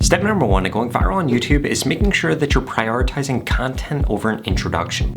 Step number one to going viral on YouTube is making sure that you're prioritizing content over an introduction.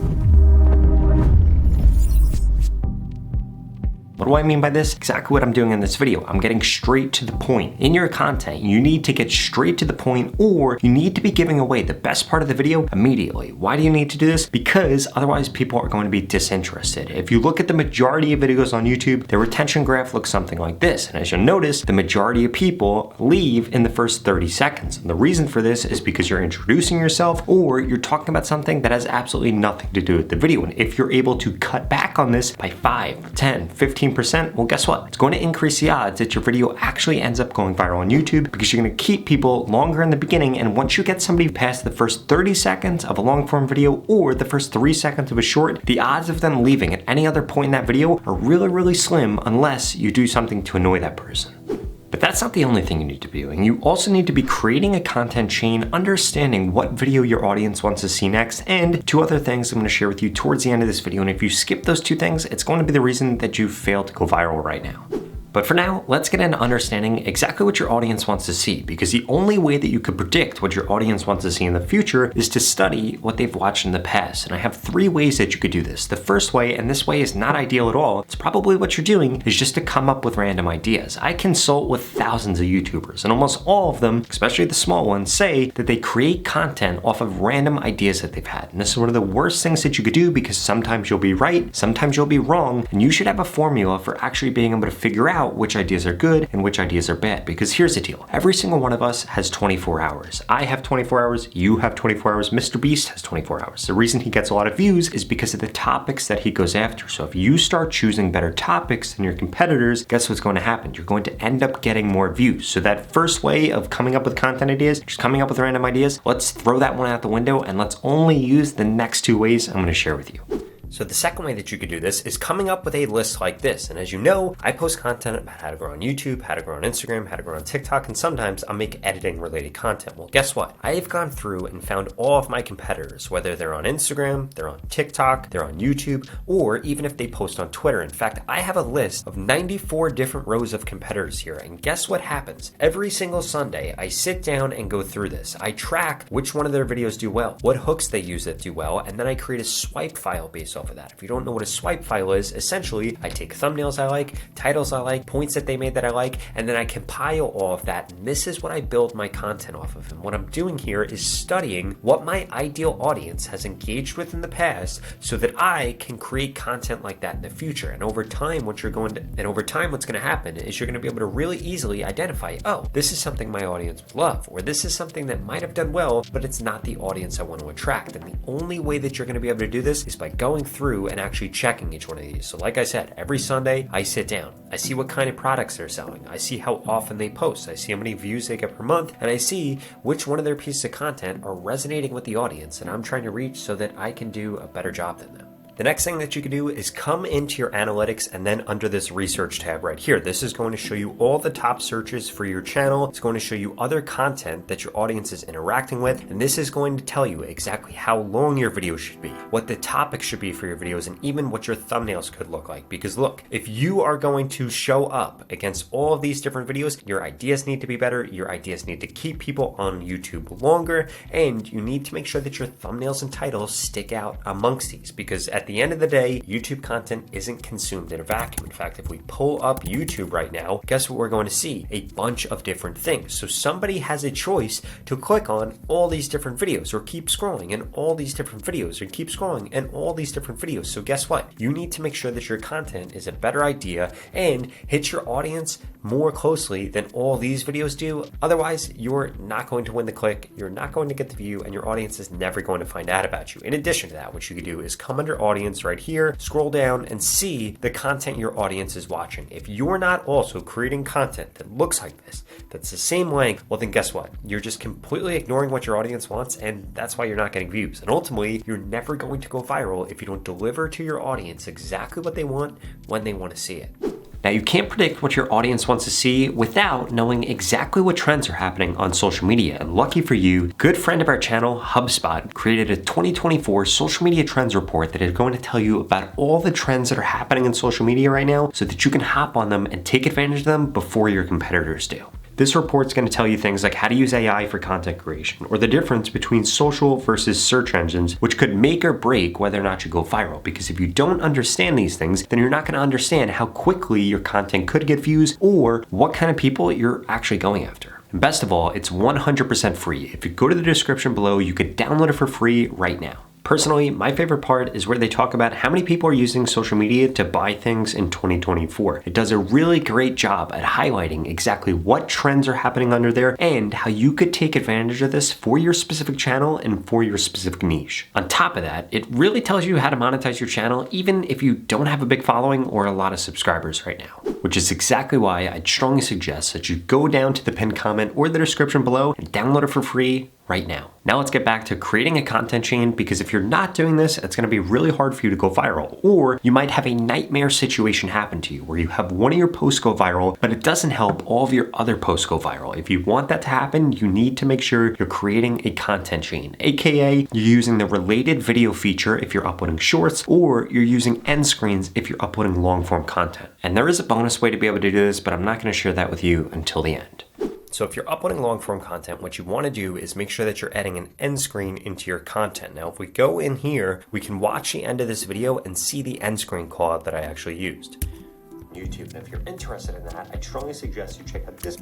What do I mean by this? Exactly what I'm doing in this video. I'm getting straight to the point. In your content, you need to get straight to the point, or you need to be giving away the best part of the video immediately. Why do you need to do this? Because otherwise people are going to be disinterested. If you look at the majority of videos on YouTube, their retention graph looks something like this. And as you'll notice, the majority of people leave in the first 30 seconds. And the reason for this is because you're introducing yourself or you're talking about something that has absolutely nothing to do with the video. And if you're able to cut back on this by 5, 10, 15%, well, guess what? It's going to increase the odds that your video actually ends up going viral on YouTube, because you're going to keep people longer in the beginning. And once you get somebody past the first 30 seconds of a long form video or the first 3 seconds of a short, the odds of them leaving at any other point in that video are really, really slim unless you do something to annoy that person. But that's not the only thing you need to be doing. You also need to be creating a content chain, understanding what video your audience wants to see next, and 2 other things I'm going to share with you towards the end of this video. And if you skip those 2 things, it's going to be the reason that you failed to go viral right now. But for now, let's get into understanding exactly what your audience wants to see, because the only way that you could predict what your audience wants to see in the future is to study what they've watched in the past. And I have 3 ways that you could do this. The first way, and this way is not ideal at all, it's probably what you're doing, is just to come up with random ideas. I consult with thousands of YouTubers, and almost all of them, especially the small ones, say that they create content off of random ideas that they've had. And this is one of the worst things that you could do, because sometimes you'll be right, sometimes you'll be wrong, and you should have a formula for actually being able to figure out which ideas are good and which ideas are bad. Because here's the deal. Every single one of us has 24 hours. I have 24 hours, you have 24 hours, Mr. Beast has 24 hours. The reason he gets a lot of views is because of the topics that he goes after. So if you start choosing better topics than your competitors, guess what's going to happen? You're going to end up getting more views. So that first way of coming up with content ideas, just coming up with random ideas, let's throw that one out the window and let's only use the next 2 ways I'm going to share with you. So the second way that you could do this is coming up with a list like this. And as you know, I post content about how to grow on YouTube, how to grow on Instagram, how to grow on TikTok, and sometimes I'll make editing related content. Well, guess what? I have gone through and found all of my competitors, whether they're on Instagram, they're on TikTok, they're on YouTube, or even if they post on Twitter. In fact, I have a list of 94 different rows of competitors here. And guess what happens? Every single Sunday, I sit down and go through this. I track which one of their videos do well, what hooks they use that do well, and then I create a swipe file based off of that. If you don't know what a swipe file is, essentially I take thumbnails I like, titles I like, points that they made that I like, and then I compile all of that. And this is what I build my content off of. And what I'm doing here is studying what my ideal audience has engaged with in the past so that I can create content like that in the future. And over time, what's going to happen is you're going to be able to really easily identify, oh, this is something my audience would love, or this is something that might have done well, but it's not the audience I want to attract. And the only way that you're going to be able to do this is by going through and actually checking each one of these. So like I said, every Sunday I sit down, I see what kind of products they're selling, I see how often they post, I see how many views they get per month, and I see which one of their pieces of content are resonating with the audience and I'm trying to reach so that I can do a better job than them. The next thing that you can do is come into your analytics and then under this research tab right here, this is going to show you all the top searches for your channel. It's going to show you other content that your audience is interacting with. And this is going to tell you exactly how long your video should be, what the topic should be for your videos, and even what your thumbnails could look like. Because look, if you are going to show up against all of these different videos, your ideas need to be better. Your ideas need to keep people on YouTube longer. And you need to make sure that your thumbnails and titles stick out amongst these, because at the end of the day, YouTube content isn't consumed in a vacuum. In fact, if we pull up YouTube right now, guess what we're going to see? A bunch of different things. So somebody has a choice to click on all these different videos or keep scrolling and all these different videos or keep scrolling and all these different videos. So guess what? You need to make sure that your content is a better idea and hits your audience more closely than all these videos do. Otherwise, you're not going to win the click, you're not going to get the view, and your audience is never going to find out about you. In addition to that, what you could do is come under audience right here, scroll down and see the content your audience is watching. If you're not also creating content that looks like this, that's the same length, well then guess what? You're just completely ignoring what your audience wants, and that's why you're not getting views. And ultimately, you're never going to go viral if you don't deliver to your audience exactly what they want when they want to see it. Now, you can't predict what your audience wants to see without knowing exactly what trends are happening on social media. And lucky for you, good friend of our channel, HubSpot, created a 2024 social media trends report that is going to tell you about all the trends that are happening in social media right now so that you can hop on them and take advantage of them before your competitors do. This report's gonna tell you things like how to use AI for content creation, or the difference between social versus search engines, which could make or break whether or not you go viral. Because if you don't understand these things, then you're not gonna understand how quickly your content could get views or what kind of people you're actually going after. And best of all, it's 100% free. If you go to the description below, you could download it for free right now. Personally, my favorite part is where they talk about how many people are using social media to buy things in 2024. It does a really great job at highlighting exactly what trends are happening under there and how you could take advantage of this for your specific channel and for your specific niche. On top of that, it really tells you how to monetize your channel even if you don't have a big following or a lot of subscribers right now, which is exactly why I'd strongly suggest that you go down to the pinned comment or the description below and download it for free right now. Now let's get back to creating a content chain, because if you're not doing this, it's gonna be really hard for you to go viral, or you might have a nightmare situation happen to you where you have one of your posts go viral, but it doesn't help all of your other posts go viral. If you want that to happen, you need to make sure you're creating a content chain, AKA you're using the related video feature if you're uploading shorts, or you're using end screens if you're uploading long form content. And there is a bonus way to be able to do this, but I'm not gonna share that with you until the end. So if you're uploading long form content, what you want to do is make sure that you're adding an end screen into your content. Now, if we go in here, we can watch the end of this video and see the end screen call out that I actually used. YouTube, and if you're interested in that, I strongly suggest you check out this.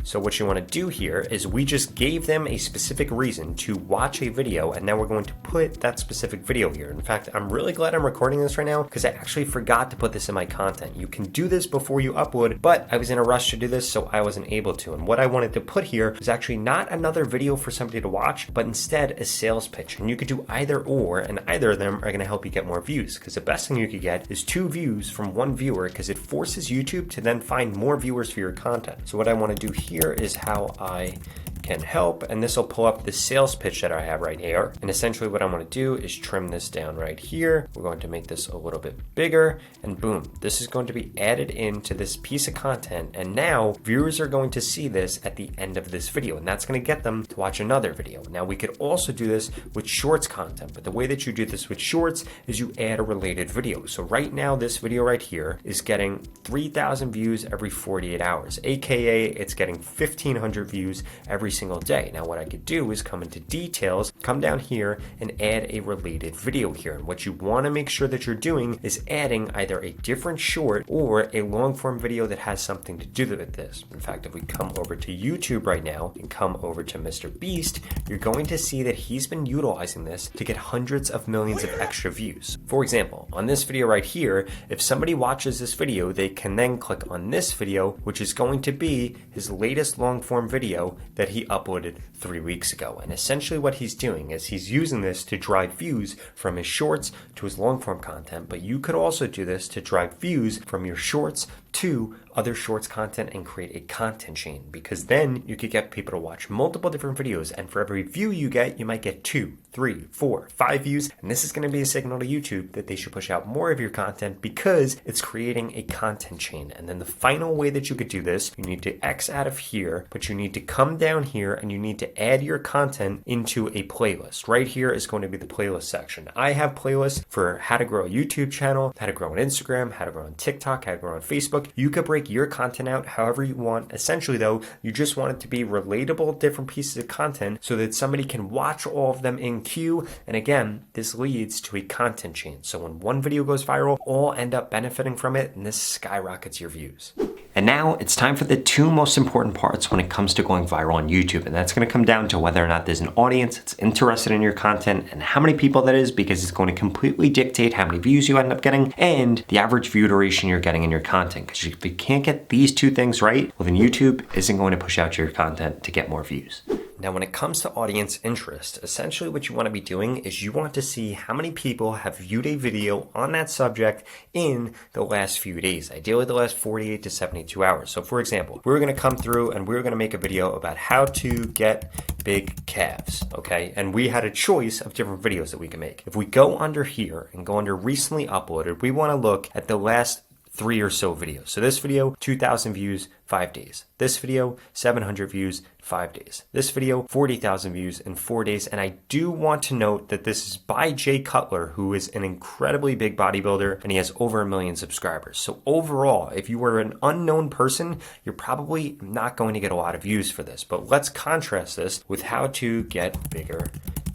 So what you want to do here is we just gave them a specific reason to watch a video, and now we're going to put that specific video here. In fact, I'm really glad I'm recording this right now because I actually forgot to put this in my content. You can do this before you upload, but I was in a rush to do this, so I wasn't able to. And what I wanted to put here was actually not another video for somebody to watch, but instead a sales pitch. And you could do either or, and either of them are going to help you get more views, because the best thing you could get is 2 views from 1 viewer, because it forces YouTube to then find more viewers for your content. So what I want to do here is how I can help, and this will pull up the sales pitch that I have right here. And essentially what I'm going to do is trim this down right here. We're going to make this a little bit bigger, and boom, this is going to be added into this piece of content. And now viewers are going to see this at the end of this video, and that's going to get them to watch another video. Now we could also do this with shorts content, but the way that you do this with shorts is you add a related video. So right now this video right here is getting 3,000 views every 48 hours, aka it's getting 1,500 views every single day. Now what I could do is come into details, come down here and add a related video here. And what you want to make sure that you're doing is adding either a different short or a long form video that has something to do with this. In fact, if we come over to YouTube right now and come over to Mr. Beast, you're going to see that he's been utilizing this to get hundreds of millions of extra views. For example, on this video right here, if somebody watches this video, they can then click on this video, which is going to be his latest long form video that he uploaded 3 weeks ago. And essentially what he's doing is he's using this to drive views from his shorts to his long form content, but you could also do this to drive views from your shorts to other shorts content and create a content chain, because then you could get people to watch multiple different videos, and for every view you get, you might get 2, 3, 4, 5 views, and this is going to be a signal to YouTube that they should push out more of your content because it's creating a content chain. And then the final way that you could do this, you need to X out of here, but you need to come down here and you need to add your content into a playlist. Right here is going to be the playlist section. I have playlists for how to grow a YouTube channel, how to grow on Instagram, how to grow on TikTok, how to grow on Facebook. You could break your content out however you want. Essentially though, you just want it to be relatable, different pieces of content so that somebody can watch all of them in queue. And again, this leads to a content chain. So when one video goes viral, all end up benefiting from it, and this skyrockets your views. And now it's time for the 2 most important parts when it comes to going viral on YouTube. And that's going to come down to whether or not there's an audience that's interested in your content and how many people that is, because it's going to completely dictate how many views you end up getting and the average view duration you're getting in your content. Because if you can't get these 2 things right, well then YouTube isn't going to push out your content to get more views. Now, when it comes to audience interest, essentially what you want to be doing is you want to see how many people have viewed a video on that subject in the last few days, ideally the last 48 to 72 hours. So for example, we're going to come through and we're going to make a video about how to get big calves, okay? And we had a choice of different videos that we can make. If we go under here and go under recently uploaded, we want to look at the last 3 or so videos. So this video, 2,000 views, 5 days. This video, 700 views, 5 days. This video, 40,000 views in 4 days. And I do want to note that this is by Jay Cutler, who is an incredibly big bodybuilder, and he has over 1 million subscribers. So overall, if you were an unknown person, you're probably not going to get a lot of views for this. But let's contrast this with how to get bigger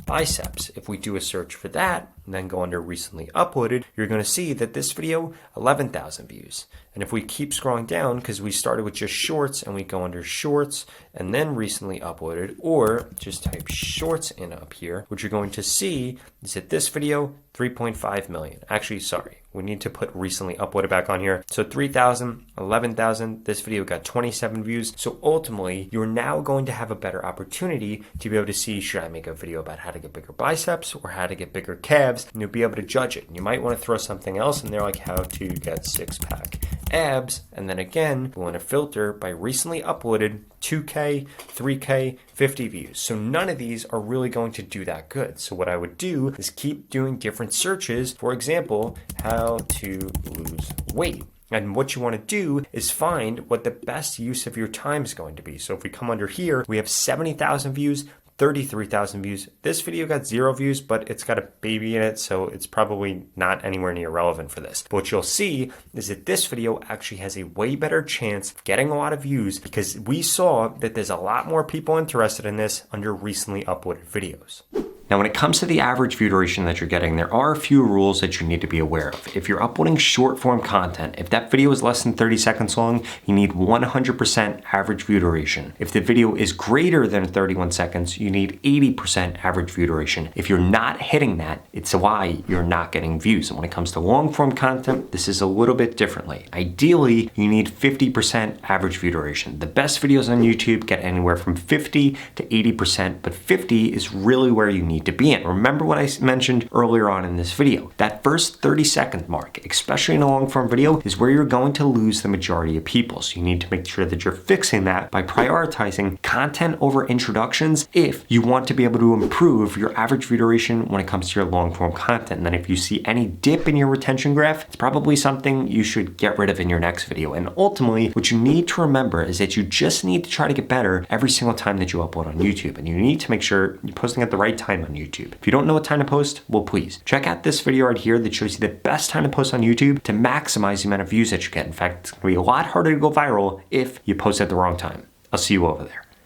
biceps. If we do a search for that and then go under recently uploaded, you're going to see that this video, 11,000 views. And if we keep scrolling down, because we started with just shorts and we go under shorts and then recently uploaded, or just type shorts in up here, what you're going to see is that this video, 3.5 million. Actually, sorry, we need to put recently uploaded back on here. So 3,000, 11,000, this video got 27 views. So ultimately, you're now going to have a better opportunity to be able to see, should I make a video about how to get bigger biceps or how to get bigger calves? And you'll be able to judge it. And you might want to throw something else in there like how to get 6-pack abs. And then again, we want to filter by recently uploaded, 2K, 3K, 50 views. So none of these are really going to do that good. So what I would do is keep doing different searches. For example, how to lose weight. And what you want to do is find what the best use of your time is going to be. So if we come under here, we have 70,000 views, 33,000 views. This video got 0 views, but it's got a baby in it, so it's probably not anywhere near relevant for this. But what you'll see is that this video actually has a way better chance of getting a lot of views because we saw that there's a lot more people interested in this under recently uploaded videos. Now, when it comes to the average view duration that you're getting, there are a few rules that you need to be aware of. If you're uploading short form content, if that video is less than 30 seconds long, you need 100% average view duration. If the video is greater than 31 seconds, you need 80% average view duration. If you're not hitting that, it's why you're not getting views. And when it comes to long form content, this is a little bit differently. Ideally, you need 50% average view duration. The best videos on YouTube get anywhere from 50 to 80%, but 50 is really where you need to be in. Remember what I mentioned earlier on in this video. That first 30-second mark, especially in a long form video, is where you're going to lose the majority of people. So you need to make sure that you're fixing that by prioritizing content over introductions if you want to be able to improve your average view duration when it comes to your long form content. And then if you see any dip in your retention graph, it's probably something you should get rid of in your next video. And ultimately, what you need to remember is that you just need to try to get better every single time that you upload on YouTube. And you need to make sure you're posting at the right time on YouTube. If you don't know what time to post, well, please check out this video right here that shows you the best time to post on YouTube to maximize the amount of views that you get. In fact, it's gonna be a lot harder to go viral if you post at the wrong time. I'll see you over there.